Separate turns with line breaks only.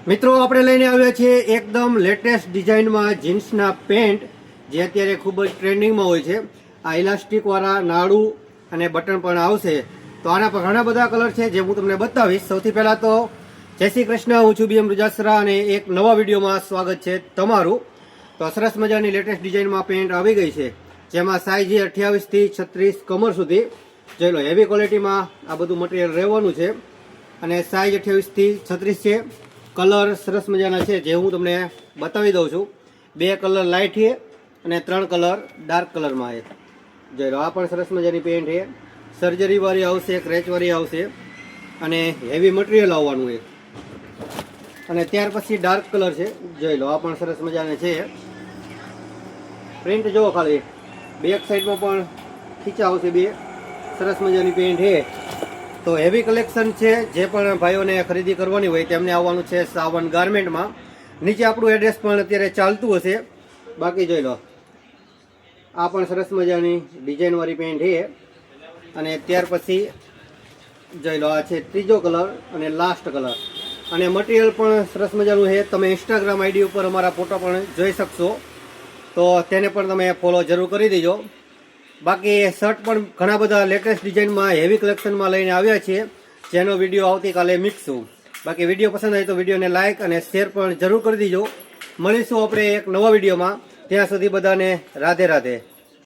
મિત્રો આપણે લઈને આવ્યા છીએ એકદમ લેટેસ્ટ ડિઝાઇનમાં જીન્સના પેન્ટ જે અત્યારે ખૂબ જ ટ્રેન્ડિંગમાં હોય છે। આ ઇલાસ્ટિકવાળા નાડું અને બટન પણ આવશે, તો આના પર ઘણા બધા કલર છે જે હું તમને બતાવીશ। સૌથી પહેલાં તો જય શ્રી કૃષ્ણ, હું છું BM રૂજાસરા અને એક નવા વિડીયોમાં સ્વાગત છે તમારું। તો સરસ મજાની લેટેસ્ટ ડિઝાઇનમાં પેન્ટ આવી ગઈ છે, જેમાં સાઇઝ 28 થી 36 કમર સુધી। જોઈ લો, હેવી ક્વોલિટીમાં આ બધું મટીરિયલ રહેવાનું છે અને સાઇઝ 28 થી 36 છે। કલર સરસ મજાના છે જે હું તમને બતાવી દઉં છું। 2 કલર લાઇટ છે અને 3 કલર ડાર્ક કલરમાં છે। જોઈ લો, આ પણ સરસ મજાની પેન્ટ છે, સર્જરી વાળી આવશે, ક્રેચ વાળી આવશે અને હેવી મટીરિયલ આવવાનું છે। અને ત્યાર પછી ડાર્ક કલર છે, જોઈ લો, આ પણ સરસ મજાના છે। પ્રિન્ટ જુઓ ખાલી, બેક સાઈડમાં પણ ખીચા આવશે, 2 સરસ મજાની પેન્ટ છે। તો હેવી કલેક્શન છે, જે પણ ભાઈઓને ખરીદી કરવાની હોય તેમને આવવાનું છે સાવન ગાર્મેન્ટમાં। નીચે આપણું એડ્રેસ પણ અત્યારે ચાલતું હશે, બાકી જોઈ લો, આ પણ સરસ મજાની ડિઝાઇનવાળી પેન્ટ છે। અને ત્યાર પછી જોઈ લો, આ છે ત્રીજો કલર અને લાસ્ટ કલર, અને મટીરિયલ પણ સરસ મજાનું છે। તમે ઇન્સ્ટાગ્રામ આઈડી ઉપર અમારા ફોટો પણ જોઈ શકશો, તો તેને પણ તમે ફોલો જરૂર કરી દેજો। બાકી શર્ટ પણ ઘણા બધા લેટેસ્ટ ડિઝાઇનમાં હેવી કલેક્શનમાં લઈને આવ્યા છીએ, જેનો વિડીયો આવતીકાલે મૂકશું। બાકી વિડીયો પસંદ આવે તો વિડીયોને લાઇક અને શેર પણ જરૂર કરી દેજો। મળીશું આપણે એક નવા વિડીયોમાં, ત્યાં સુધી બધાને રાધે રાધે।